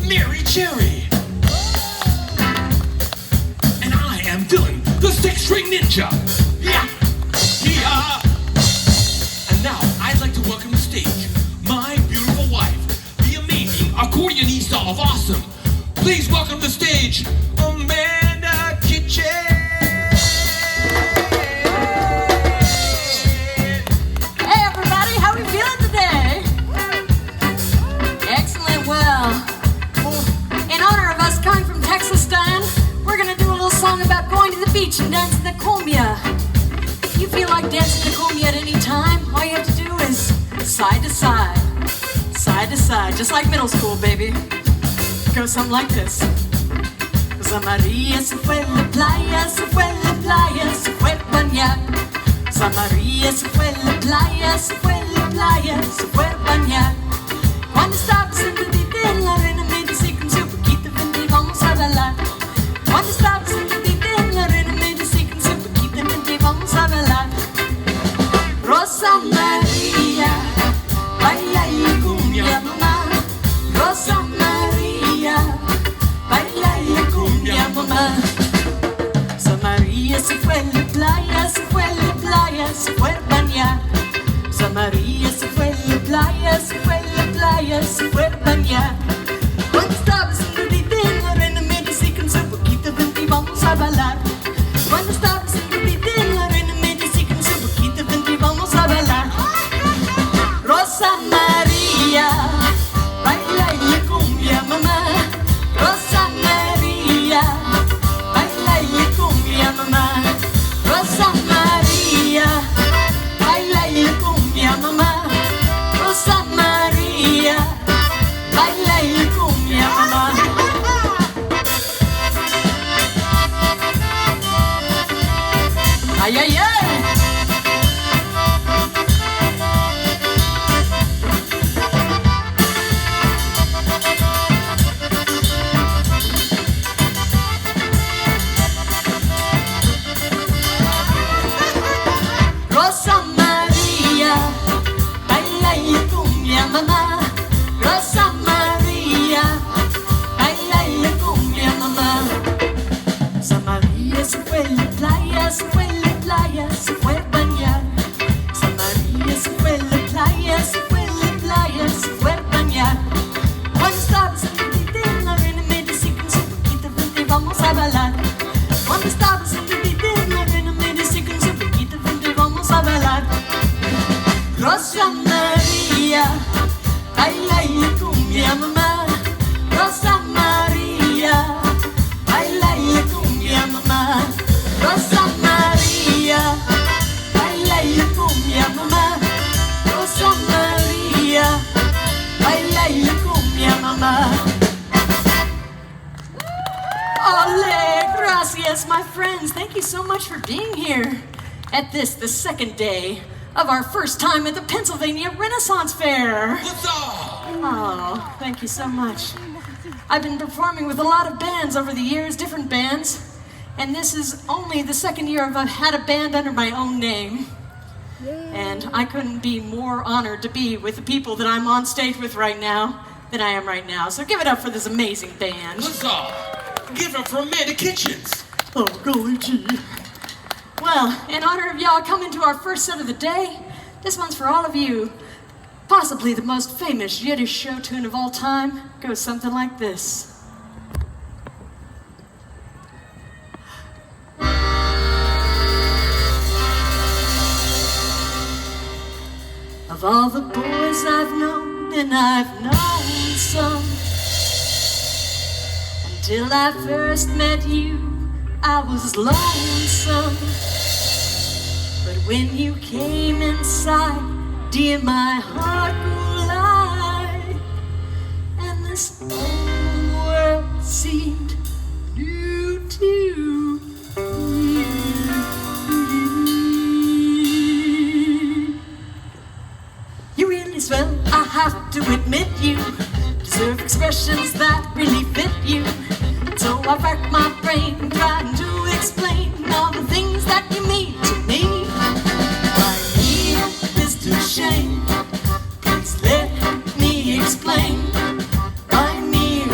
Mary Cherry. And I am Dylan, the six-string ninja. Yeah, yeah. And now I'd like to welcome to the stage my beautiful wife, the amazing accordionista of awesome. Please welcome to the stage, Amanda Kitchen. Hey everybody, how are we feeling today? Excellent, well, in honor of us coming from Texas, Dan, we're gonna do a little song about going to the beach and dancing the cumbia. If you feel like dancing the cumbia at any time, all you have to do is side to side, just like middle school, baby. Go something like this. Rosa María se fue a la playa, se fue a la playa, se fue a bañar. Rosa María se fue a la playa, se fue a la playa, se fue a bañar. Cuando estaba sentadita en la arena me dice con su poquito vente vamos a bailar. Cuando estaba sentadita en la arena me dice con su poquito vente vamos a bailar. Rosa María, baila y cumbia mamá. Rosa María, baila y cumbia mamá. Rosa María se fue a la playa, se fue a la playa, se fue a bañar. Rosa María se fue a la playa, se fue a la playa, se fue a bañar. Cuando estaba sentadita en la arena me dice con su poquito vente y vamos a bailar. Cuando estaba sentadita en la arena me dice con su poquito vente y vamos a bailar. Rosa María, baila y cumbia mamá. Rosa María, baila y cumbia mamá. Rosa María, baila y cumbia mamá. Rosa María, baila y cumbia mamá. Ay, ay, ay. Rosa María, baila y cumbia mamá. Rosa María, baila y cumbia mamá. Rosa María se fue a la playa, se fue a la playa, se fue a bañar. Rosa María se fue a la playa, se fue a la playa, se fue a bañar. Cuando estaba sentadita en la arena me dice con su poquito vente vamos a bailar. Cuando estaba sentadita en la arena me dice con su poquito vente vamos a bailar. Rosa María, baila y cumbia mamá. Rosa María, baila y cumbia mamá. Rosa María, baila y cumbia mamá. Rosa María, baila y cumbia mamá. Ole, gracias, my friends. Thank you so much for being here at this, the second day of our first time at the Pennsylvania Renaissance Fair. What's up? Oh, thank you so much. I've been performing with a lot of bands over the years, different bands, and this is only the second year I've had a band under my own name. And I couldn't be more honored to be with the people that I'm on stage with right now than I am right now. So give it up for this amazing band. What's up? Give it up for Amanda Kitchens. Oh, golly gee. Well, in honor of y'all coming to our first set of the day, this one's for all of you. Possibly the most famous Yiddish show tune of all time goes something like this. Of all the boys I've known, and I've known some, until I first met you, I was lonesome. But when you came inside, dear, my heart grew light, and this whole world seemed new to me. You really swell, I have to admit you deserve expressions that really fit you. So I racked my brain trying to explain all the things that you mean to me. My dear Mr. Shane, please let me explain. My dear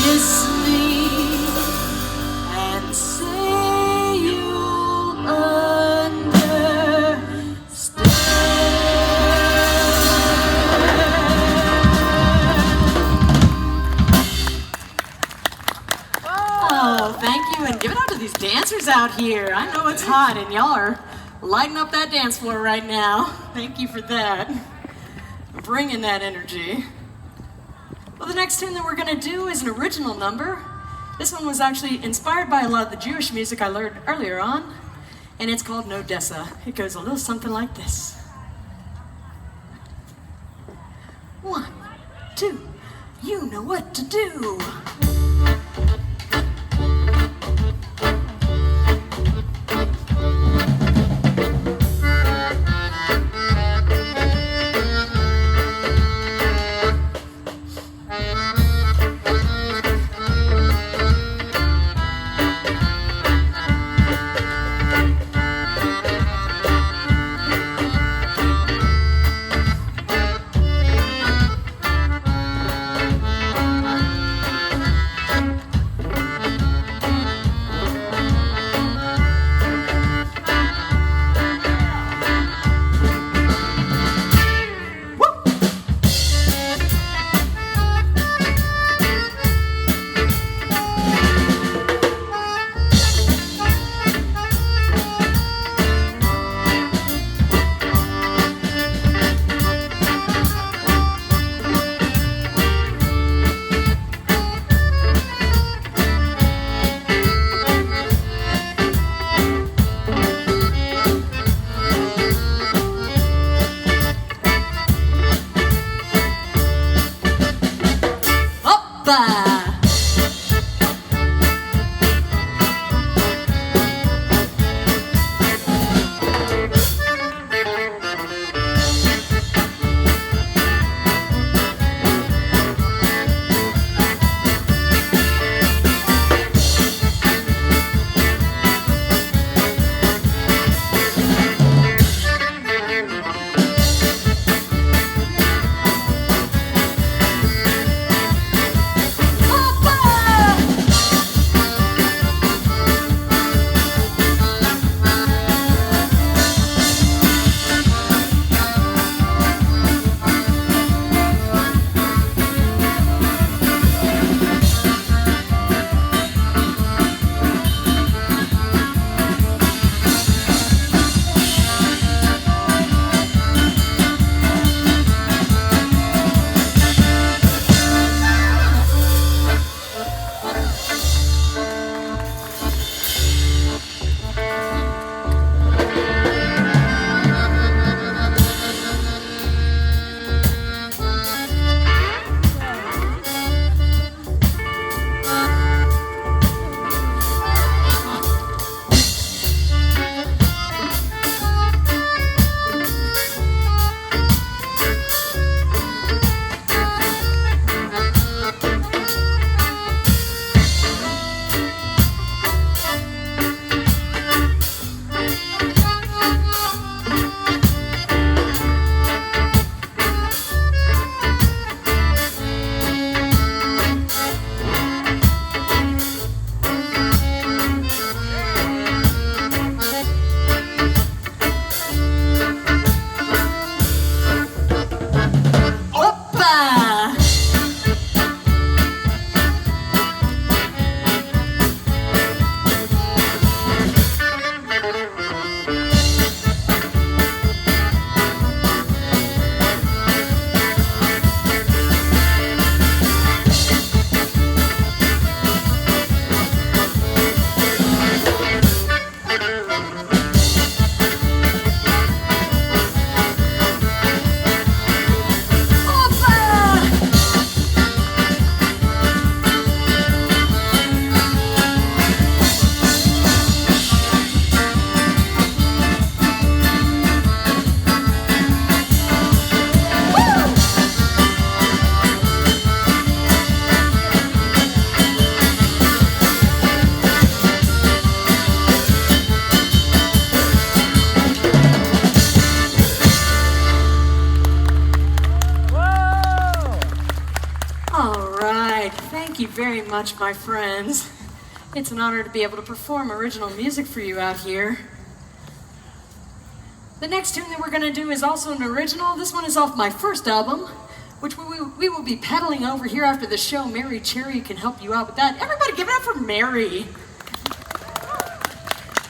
kiss me and say you'll understand. Oh, thank you, and give it up to these dancers out here. I know it's hot, and y'all are lighting up that dance floor right now. Thank you for that. Bringing that energy. Well, the next tune that we're going to do is an original number. This one was actually inspired by a lot of the Jewish music I learned earlier on, and it's called Nodessa. It goes a little something like this. 1, 2, you know what to do. very much, my friends. It's an honor to be able to perform original music for you out here. The next tune that we're going to do is also an original. This one is off my first album, which we will be pedaling over here after the show. Mary Cherry can help you out with that. Everybody give it up for Mary.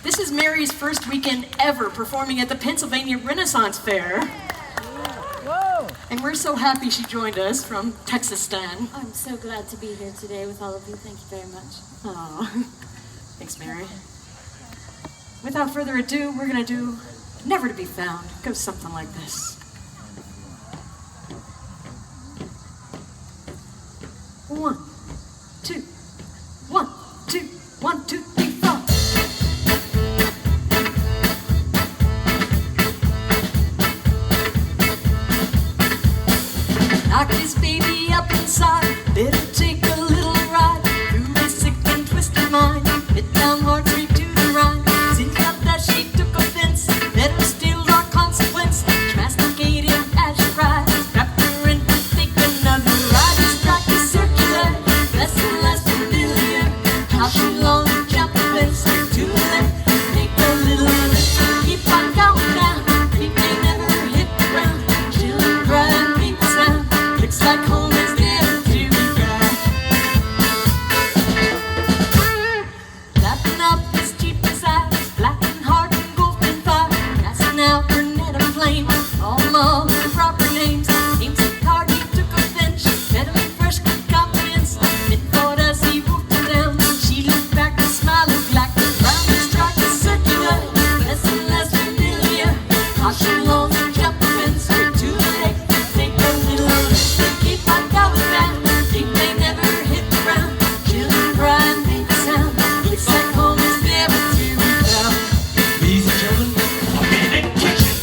This is Mary's first weekend ever performing at the Pennsylvania Renaissance Fair. Whoa. And we're so happy she joined us from Texas-stan. I'm so glad to be here today with all of you. Thank you very much. Oh, thanks, Mary. Without further ado, we're going to do Never to Be Found. It goes something like this. 1, 2, 1, 2, 1, 2, 3, 4. Knock this baby up inside. Better take a little ride through his sick and twisted mind. Bit down hard straight to the rhyme. Seems not that she took offense. Better still our consequence. Masticate him as she rides. Wrap her in to take another ride. Strike the circular. Lesson less familiar. How she long to jump the fence. To the left. Take a little lift. Keep on going down. We may never hit the ground. Children cry and make the sound. Looks like home is never to be found. Lapping up his cheapest eyes, black and hard and golden fire. Passing out brunette and flame, all the proper names. Names of card he took offense. Met him fresh with confidence. It thought as he walked her down. She looked back and smiled and black. Round and strike is circular, less and less familiar. How she longs to jump the fence. Straight to the lake, take a little lift. Keep on going down. Think they never hit the ground. Children cry and make a sound. Looks like home is never to be found. Ladies and gentlemen, a minute kitchen.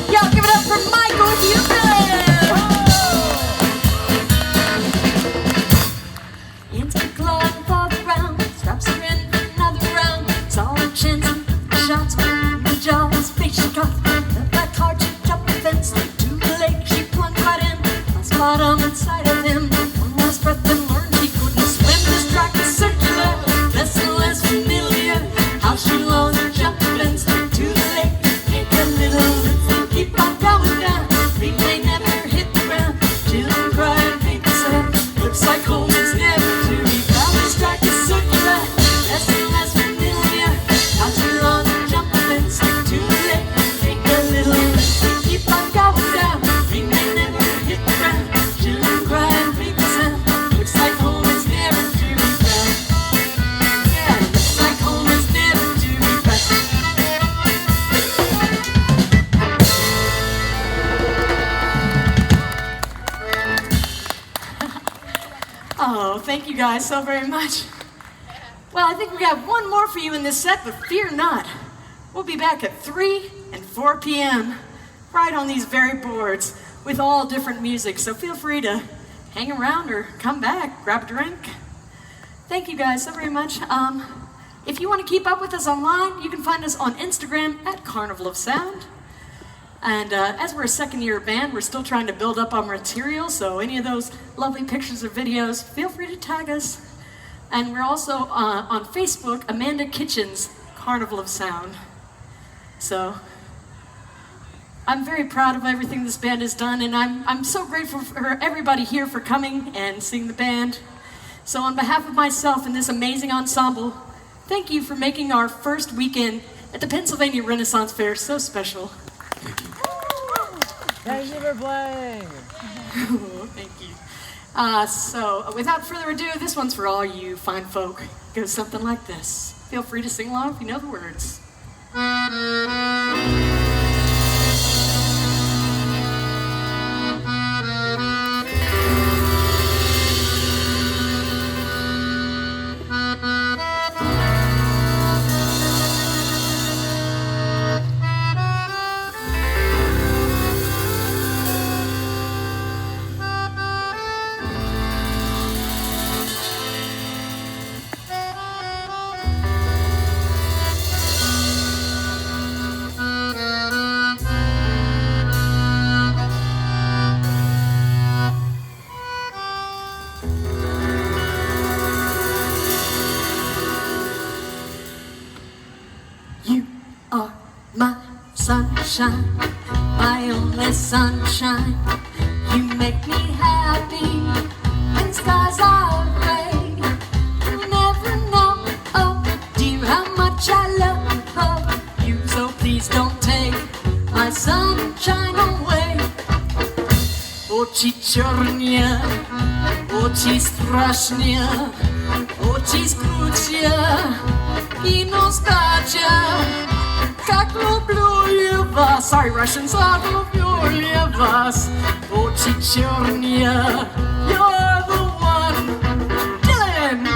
Y'all give it up for Michael Hubert! Into the club for the round, straps her in for another round. Saw her chins and shots with the jaws, face she caught. The back hard she jumped the fence, straight to the lake she plunged right in. Lost bottom inside of him, one last breath and learned she couldn't swim. This track is circular, less and less familiar. How she longs to jump the fence, straight to the lake. Take a little lift and keep on going down. We may never hit the ground. Children cry and make a sound. Looks like home is never to be found. This track is circular, less and less familiar. How she longs to jump the fence, straight to the lake. Take a little lift and keep on going down. We may never hit the ground. Children cry and make a sound. Looks like home is never to be found. Yeah, looks like home is never to be found. Oh, thank you guys so very much. Well, I think we have one more for you in this set, but fear not. We'll be back at 3 and 4 p.m. right on these very boards with all different music. So feel free to hang around or come back, grab a drink. Thank you guys so very much. If you want to keep up with us online, you can find us on Instagram at Carnival of Sound. And as we're a second-year band, we're still trying to build up our material, so any of those lovely pictures or videos, feel free to tag us. And we're also on Facebook, Amanda Kitchen's Carnival of Sound. So I'm very proud of everything this band has done, and I'm so grateful for everybody here for coming and seeing the band. So on behalf of myself and this amazing ensemble, thank you for making our first weekend at the Pennsylvania Renaissance Fair so special. Thank you for playing. Oh, thank you. So without further ado, this one's for all you fine folk. It goes something like this. Feel free to sing along if you know the words. You are my sunshine, my only sunshine. You make me happy when skies are gray. You never know, oh dear, how much I love you. So please don't take my sunshine away. Очи черния, очи страшния, очи скручия и ностальgia. Как люблю я вас, sorry Russians, как люблю я вас. Очи черния, you're the one. Dylan!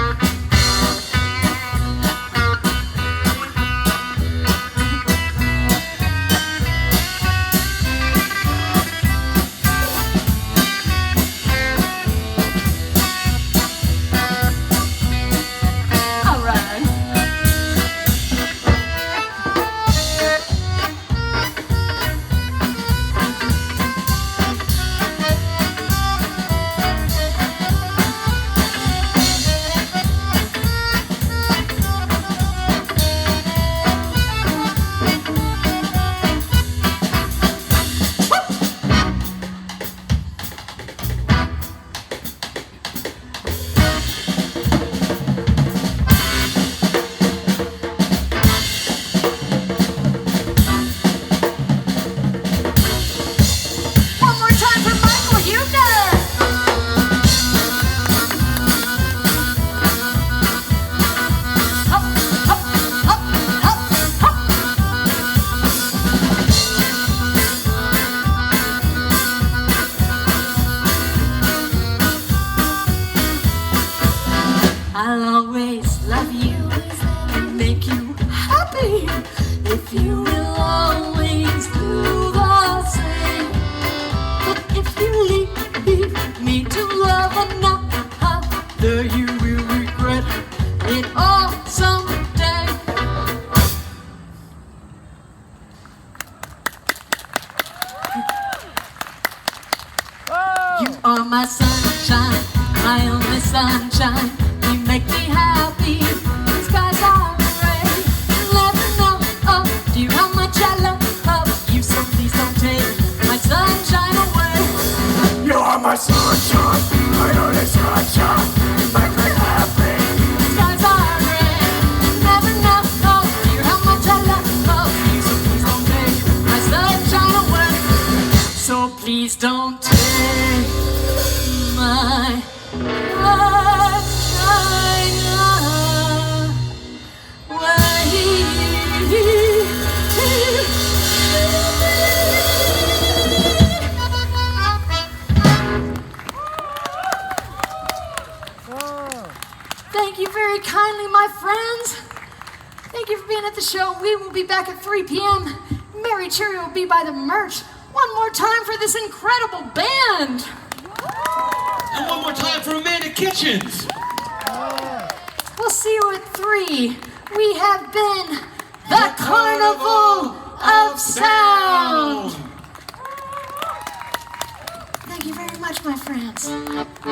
I'll always love you and make you happy if you will always do the same. But if you leave me to love another, you will regret it all someday. You are my sunshine, my only sunshine. You make me happy. Skies are gray. You never know, oh dear, how much I love you. So please don't take my sunshine away. You are my sunshine, my only sunshine. You make me happy. Skies are gray. You never know, oh dear, how much I love you. So please don't take my sunshine away. So please don't take my Thank you very kindly, my friends. Thank you for being at the show. We will be back at 3 p.m. Mary Cherry will be by the merch. One more time for this incredible band. And one more time for Amanda Kitchens. We'll see you at 3. We have been the Carnival of Sound. Thank you very much, my friends.